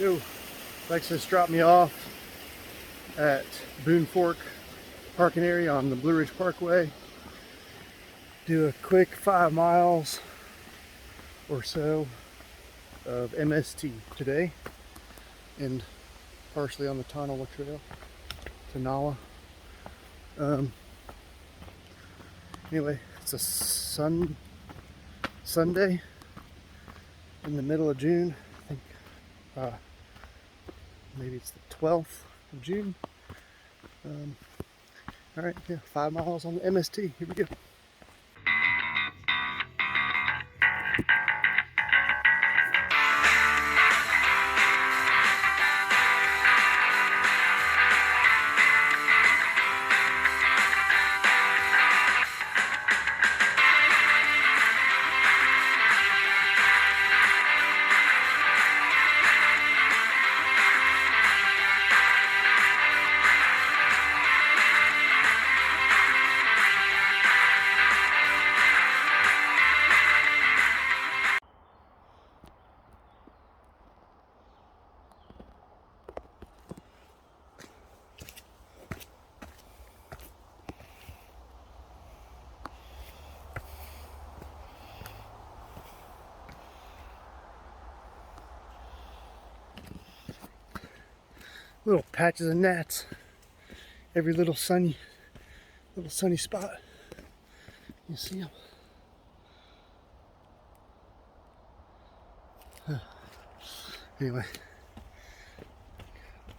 Yo, Lexus dropped me off at Boone Fork parking area on the Blue Ridge Parkway. Do a quick 5 miles or so of MST today, and partially on the Tonawah Trail to Nawa. Anyway, it's a Sunday in the middle of June. I think maybe it's the 12th of June. All right, yeah, 5 miles on the MST. Here we go. Little patches of gnats, every little sunny spot. You see them. Anyway,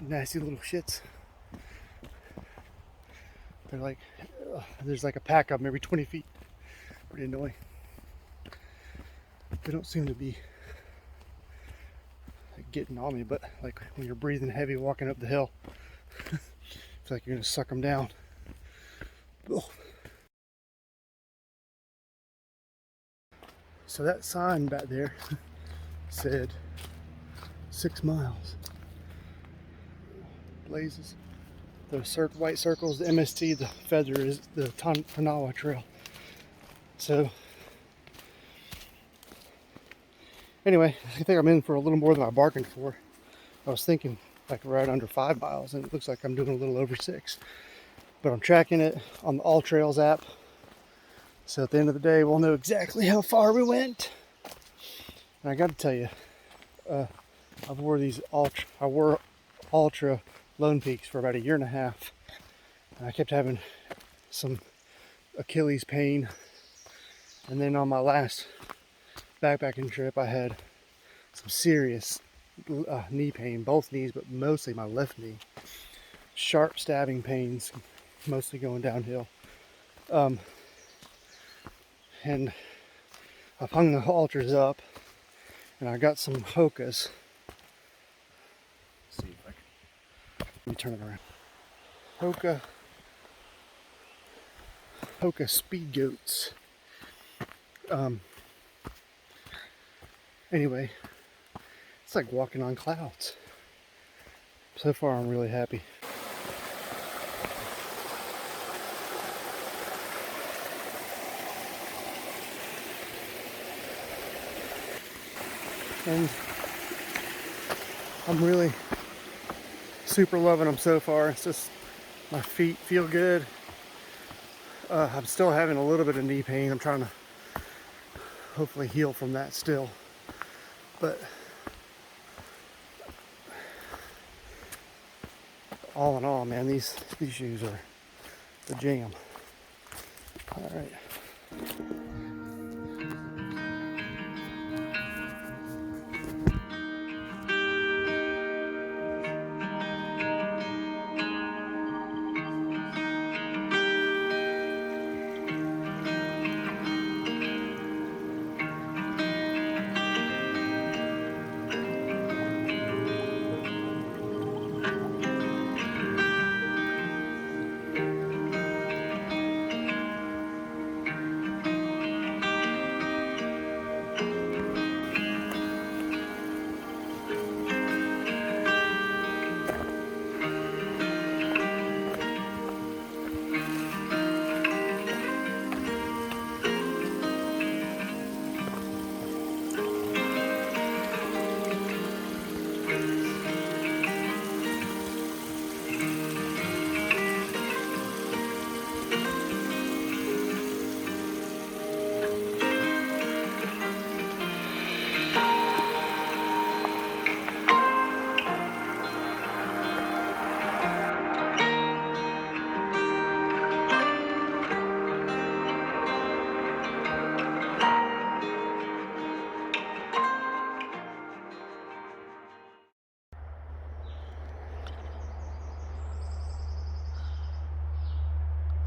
nasty little shits. They're like, there's like a pack of them every 20 feet. Pretty annoying. They don't seem to be getting on me, but like when you're breathing heavy walking up the hill, it's like you're gonna suck them down. Ugh. So that sign back there said 6 miles. Blazes. The white circles, the MST, the feather is the Tonawah Trail. So anyway, I think I'm in for a little more than I bargained for. I was thinking like right under 5 miles, and it looks like I'm doing a little over 6. But I'm tracking it on the All Trails app. So at the end of the day, we'll know exactly how far we went. And I got to tell you, I wore Ultra Lone Peaks for about 1.5 years, and I kept having some Achilles pain. And then on my last backpacking trip, I had some serious knee pain, both knees, but mostly my left knee. Sharp stabbing pains, mostly going downhill. And I've hung the halters up, and I got some Hokas. Let's see if I can. Let me turn it around. Hoka Speed Goats. Anyway, it's like walking on clouds. So far, I'm really happy. And I'm really super loving them so far. It's just my feet feel good. I'm still having a little bit of knee pain. I'm trying to hopefully heal from that still. But all in all, man, these shoes are the jam. All right.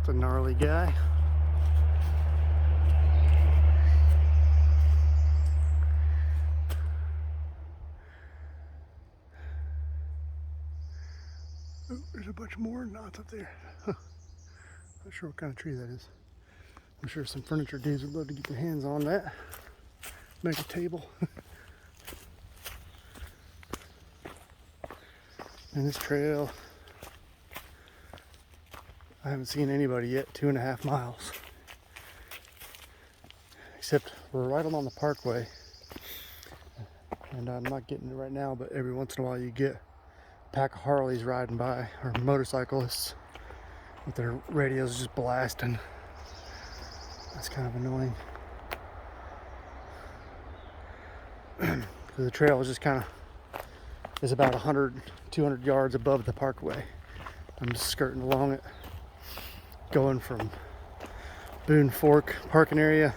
It's a gnarly guy. Oh, there's a bunch more knots up there. Huh. Not sure what kind of tree that is. I'm sure some furniture dudes would love to get their hands on that. Make a table. And this trail, I haven't seen anybody yet, 2.5 miles. Except we're right along the parkway. And I'm not getting it right now, but every once in a while you get a pack of Harleys riding by, or motorcyclists with their radios just blasting. That's kind of annoying. The trail is just kind of, is about 100, 200 yards above the parkway. I'm just skirting along it, going from Boone Fork parking area.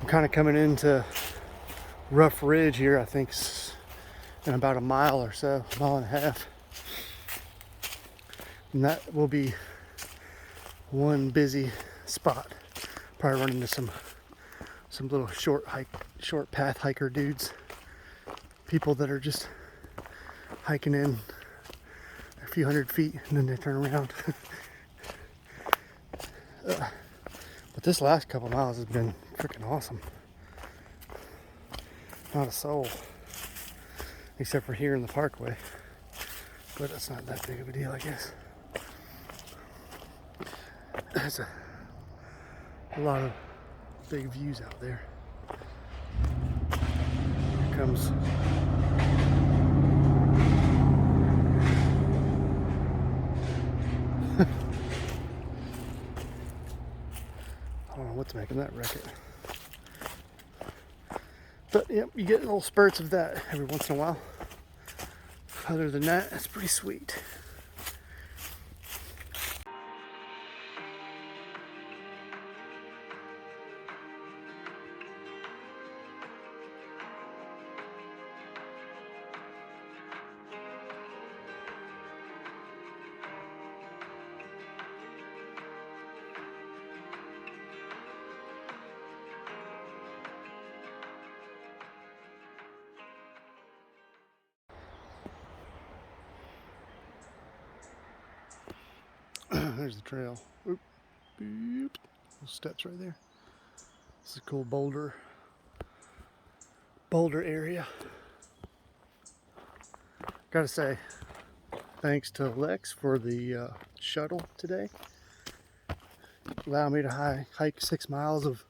I'm kind of coming into Rough Ridge here, I think, in about a mile or so, mile and a half. And that will be one busy spot. Probably run into some little short path hiker dudes. People that are just hiking in a few hundred feet and then they turn around. But this last couple miles has been freaking awesome. Not a soul, except for here in the parkway. But it's not that big of a deal, I guess. There's a lot of big views out there. Here comes I don't know what's making that racket. But yep, you get little spurts of that every once in a while. Other than that, it's pretty sweet. There's the trail. Oop. Boop. Those steps right there. This is a cool boulder area. Gotta say, thanks to Lex for the shuttle today. Allow me to hike 6 miles of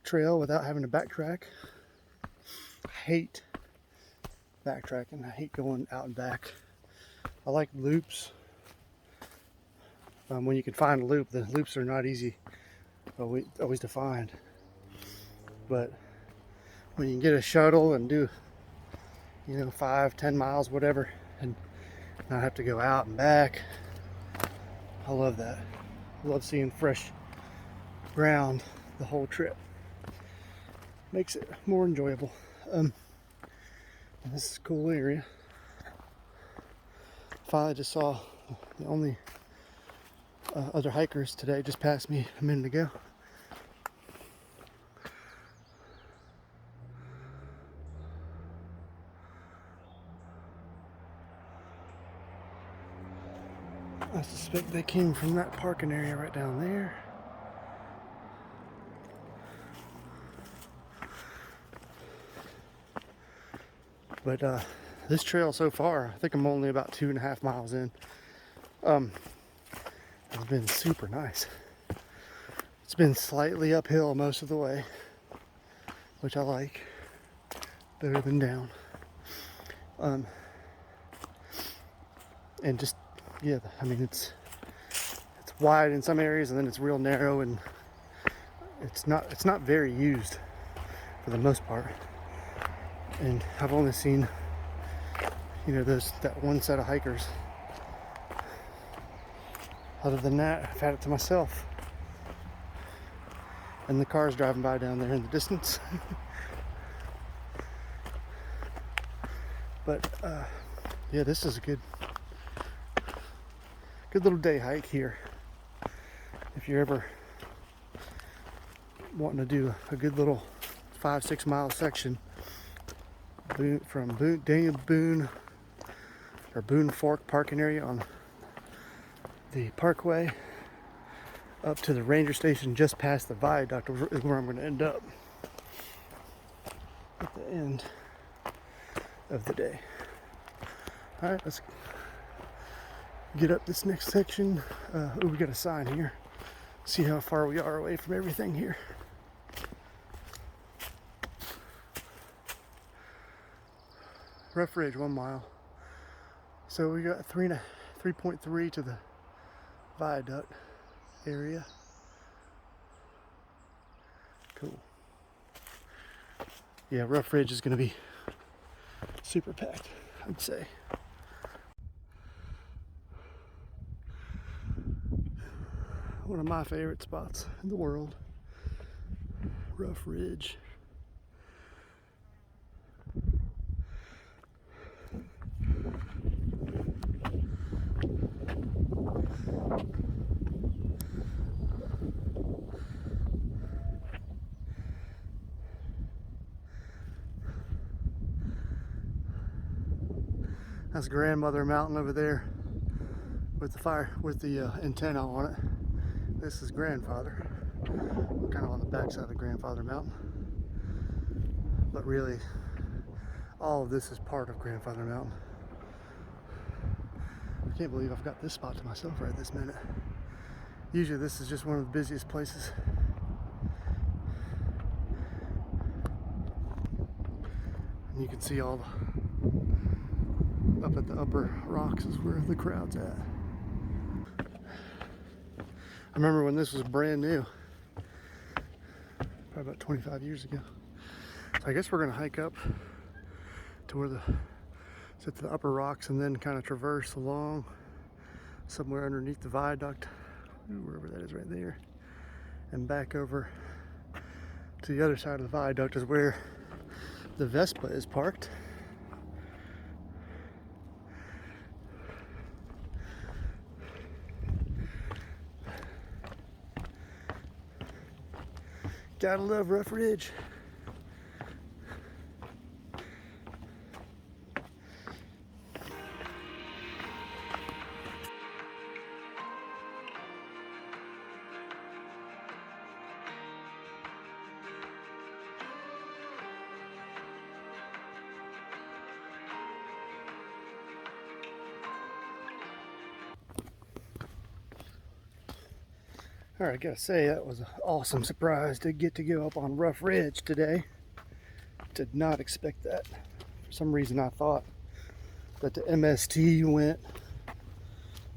trail without having to backtrack. I hate backtracking. I hate going out and back. I like loops. When you can find a loop, the loops are not easy, always to find. But when you can get a shuttle and do, 5-10 miles, whatever, and not have to go out and back, I love that. I love seeing fresh ground the whole trip. Makes it more enjoyable. And this is a cool area. Finally just saw the only other hikers today just passed me a minute ago. I suspect they came from that parking area right down there. But this trail so far, I think I'm only about 2.5 miles in. It's been super nice. It's been slightly uphill most of the way, which I like better than down. And just, yeah, I mean, it's wide in some areas and then it's real narrow, and it's not very used for the most part. And I've only seen, that one set of hikers. Other than that, I've had it to myself. And the cars driving by down there in the distance. But yeah, this is a good little day hike here. if you're ever wanting to do a good little 5-6 mile section from Daniel Boone or Boone Fork parking area on the Parkway up to the ranger station just past the viaduct is where I'm going to end up at the end of the day. Alright, let's get up this next section. Oh, we got a sign here. See how far we are away from everything here. Rough Ridge, 1 mile. So we got 3.3 to the viaduct area. Cool. Yeah, Rough Ridge is going to be super packed, I'd say. One of my favorite spots in the world, Rough Ridge. That's Grandmother Mountain over there with the antenna on it. This is Grandfather. We're kind of on the backside of Grandfather Mountain. But really, all of this is part of Grandfather Mountain. I can't believe I've got this spot to myself right this minute. Usually this is just one of the busiest places. And you can see all the up at the upper rocks is where the crowd's at. I remember when this was brand new, probably about 25 years ago. So I guess we're gonna hike up to where to the upper rocks and then kind of traverse along somewhere underneath the viaduct, wherever that is right there, and back over to the other side of the viaduct is where the Vespa is parked. Gotta love Rough Ridge. All right, I gotta say that was an awesome surprise to get to go up on Rough Ridge today. Did not expect that. For some reason I thought that the MST went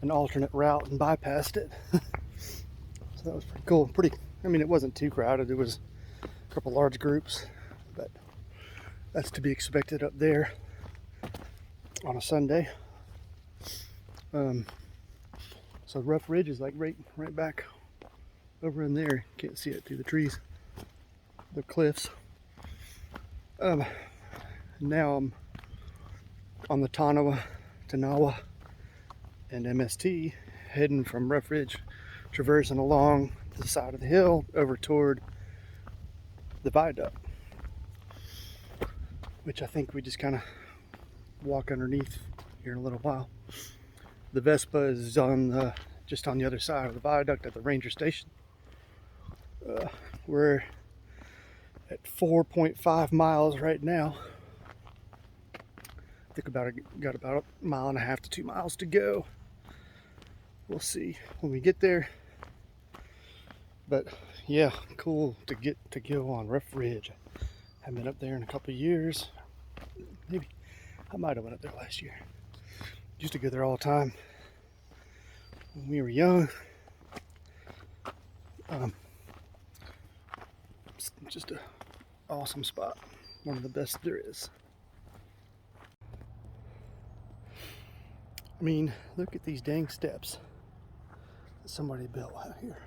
an alternate route and bypassed it. So that was pretty cool. I mean, it wasn't too crowded. It was a couple large groups, but that's to be expected up there on a Sunday. So Rough Ridge is like right back over in there. Can't see it through the trees, the cliffs. Now I'm on the Tanawa, and MST, heading from Rough Ridge, traversing along the side of the hill over toward the viaduct, which I think we just kind of walk underneath here in a little while. The Vespa is just on the other side of the viaduct at the ranger station. We're at 4.5 miles right now. I think got about a mile and a half to 2 miles to go. We'll see when we get there. But yeah, cool to get to go on Rough Ridge. Haven't been up there in a couple of years. Maybe I might have went up there last year. Used to go there all the time when we were young. It's just an awesome spot. One of the best there is. I mean, look at these dang steps that somebody built out here.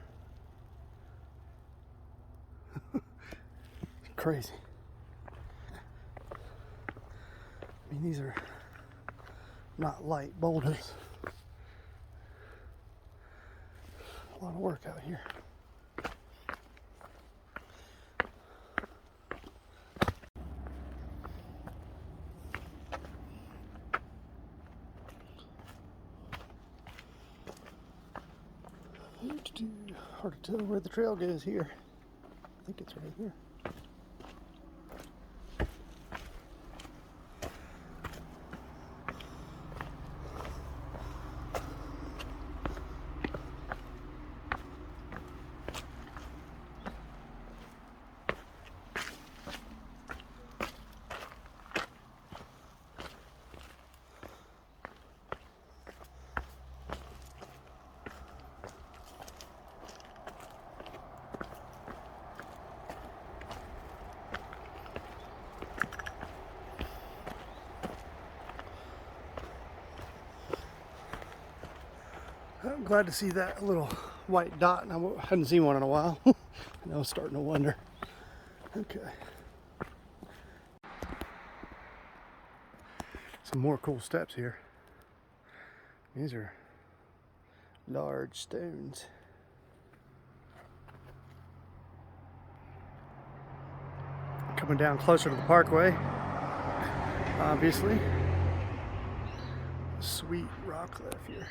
Crazy. I mean, these are not light boulders a lot of work out here. Hard to tell where the trail goes here. I think it's right here. I'm glad to see that little white dot, and I hadn't seen one in a while. And I was starting to wonder. Okay. Some more cool steps here. These are large stones. Coming down closer to the parkway, obviously. Sweet rock cliff here.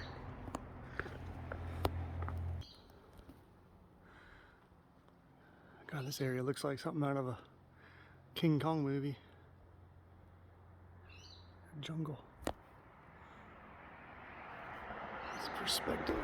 God, this area looks like something out of a King Kong movie. Jungle. This perspective.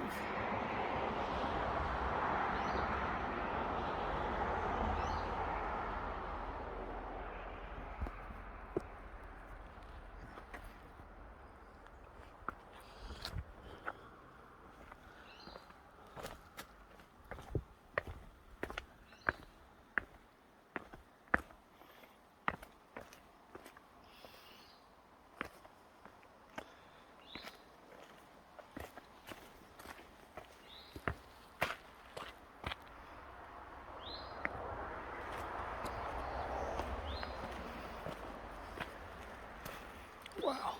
Wow.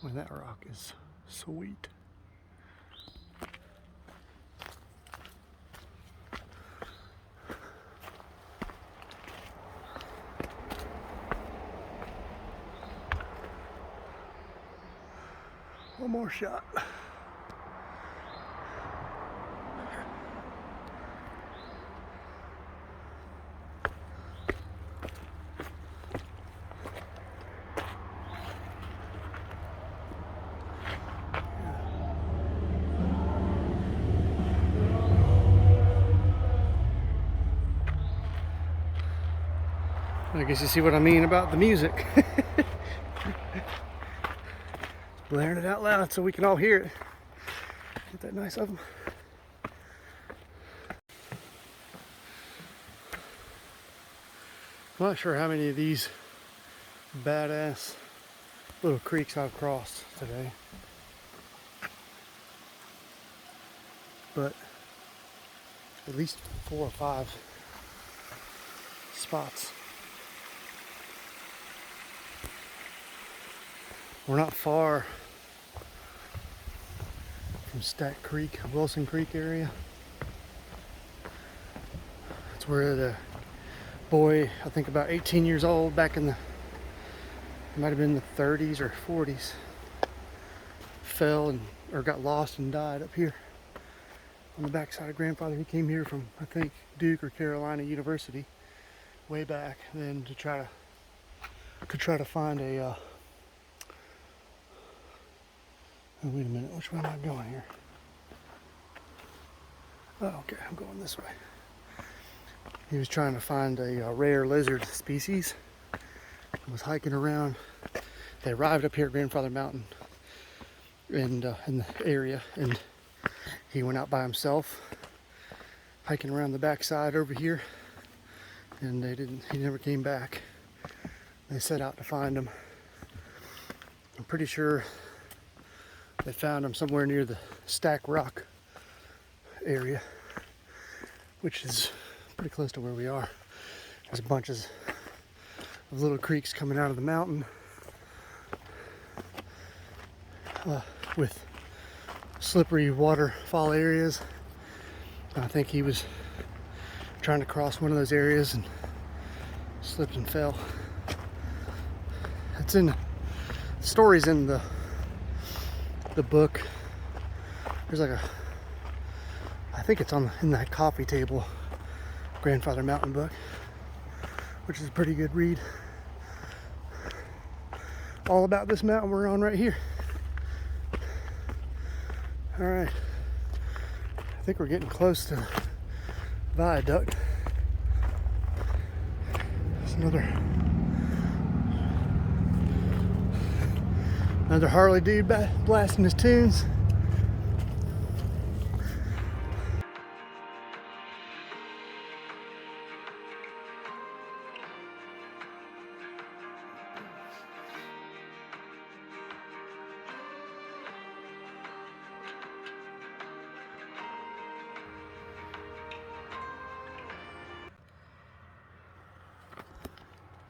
Well, that rock is sweet. One more shot. I guess you see what I mean about the music. Blaring it out loud so we can all hear it. Isn't that nice of them? I'm not sure how many of these badass little creeks I've crossed today, but at least 4 or 5 spots. We're not far from Stack Creek, Wilson Creek area. That's where the boy, I think about 18 years old, back in the, it might have been the 30s or 40s, fell and or got lost and died up here on the backside of grandfather. He came here from, I think, Duke or Carolina University way back then to try to find a oh, wait a minute, which way am I going here? Oh, okay, I'm going this way. He was trying to find a rare lizard species. He was hiking around. They arrived up here at Grandfather Mountain and in the area, and he went out by himself, hiking around the backside over here, and he never came back. They set out to find him. I'm pretty sure they found him somewhere near the Stack Rock area, which is pretty close to where we are. There's a bunch of little creeks coming out of the mountain with slippery waterfall areas. I think he was trying to cross one of those areas and slipped and fell. It's in the stories in the book. There's like I think it's in that coffee table Grandfather Mountain book, which is a pretty good read. All about this mountain we're on right here. All right, I think we're getting close to the viaduct. There's another Harley dude blasting his tunes.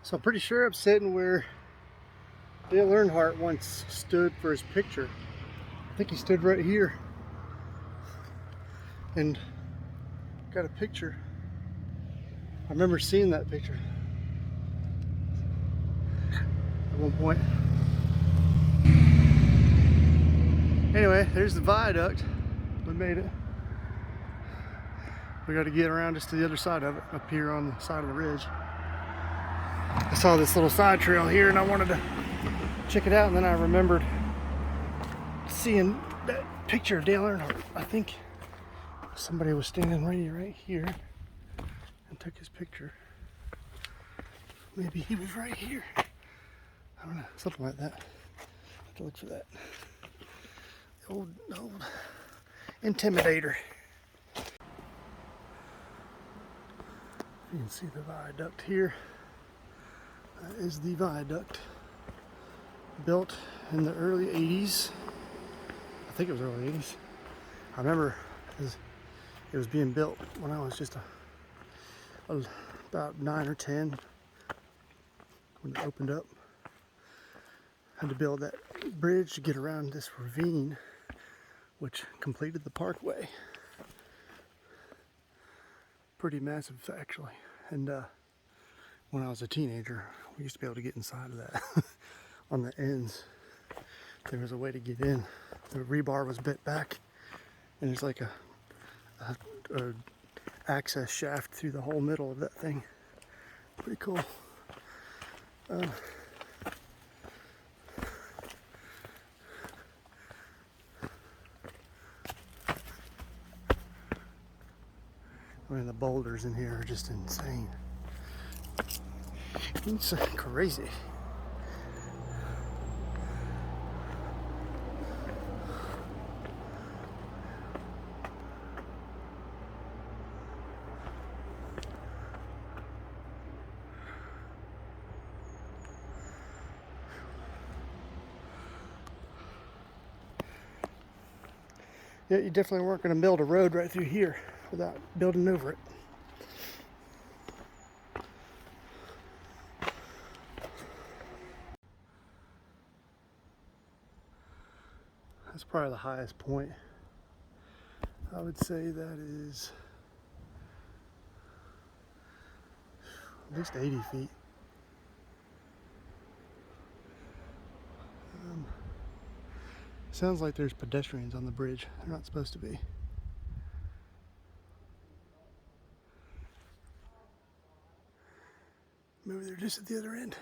So I'm pretty sure I'm sitting where Dale Earnhardt once stood for his picture. I think he stood right here and got a picture. I remember seeing that picture at one point. Anyway, there's the viaduct. We made it. We got to get around just to the other side of it, up here on the side of the ridge. I saw this little side trail here and I wanted to check it out, and then I remembered seeing that picture of Dale Earnhardt. I think somebody was standing right here and took his picture. Maybe he was right here. I don't know, something like that. I have to look for that. The old Intimidator. You can see the viaduct here. That is the viaduct, built in the early 80s. I think it was early 80s. I remember it was being built when I was just about 9 or 10 when it opened up. Had to build that bridge to get around this ravine, which completed the parkway. Pretty massive, actually. And when I was a teenager, we used to be able to get inside of that. On the ends, there was a way to get in. The rebar was bent back, and there's like a access shaft through the whole middle of that thing. Pretty cool. I mean, the boulders in here are just insane. It's crazy. Yeah, you definitely weren't going to build a road right through here without building over it. That's probably the highest point. I would say that is at least 80 feet. Sounds like there's pedestrians on the bridge. They're not supposed to be. Maybe they're just at the other end.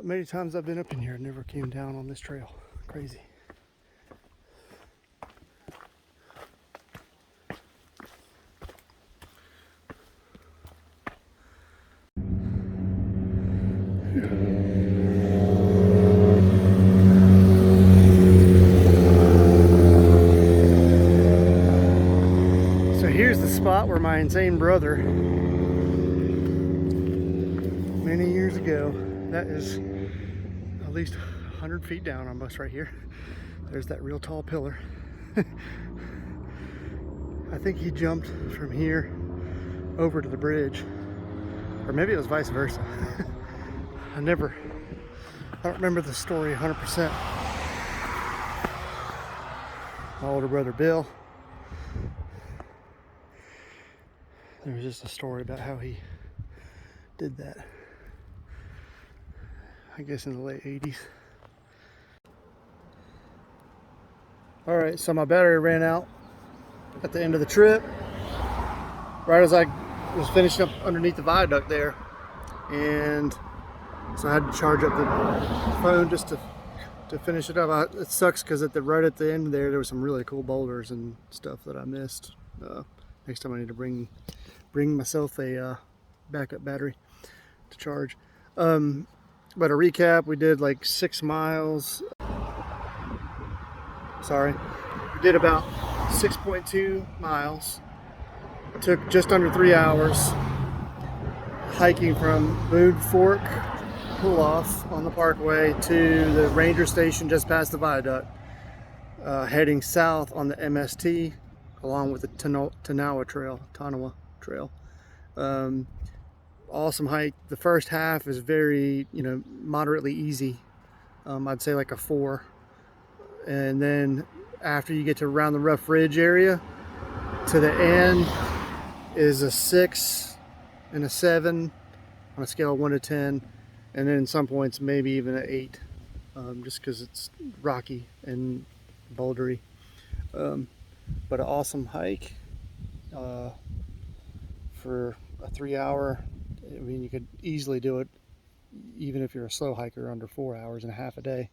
Many times I've been up in here, I never came down on this trail. Crazy. So here's the spot where my insane brother, many years ago, that is at least 100 feet down almost right here. There's that real tall pillar. I think he jumped from here over to the bridge Or maybe it was vice versa. I don't remember the story 100%. My older brother Bill, there was just a story about how he did that, I guess in the late 80s. All right, so my battery ran out at the end of the trip, right as I was finishing up underneath the viaduct there, and so I had to charge up the phone just to finish it up. It sucks because right at the end there were some really cool boulders and stuff that I missed. Next time I need to bring myself a backup battery to charge. But a recap, we did like 6 miles. Sorry, we did about 6.2 miles. It took just under 3 hours hiking from Boone Fork pull off on the Parkway to the ranger station just past the viaduct, heading south on the MST along with the Tanawa Trail. Awesome hike. The first half is very, moderately easy. I'd say like a 4. And then after you get to around the Rough Ridge area to the end is a 6 and a 7 on a scale of 1 to 10. And then in some points, maybe even an 8, just because it's rocky and bouldery. But an awesome hike for a 3-hour. I mean, you could easily do it, even if you're a slow hiker, under 4 hours and a half a day.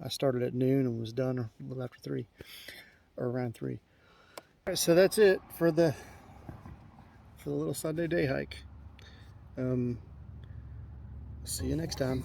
I started at noon and was done a little after 3, or around 3. All right, so that's it for the little Sunday day hike. See you next time.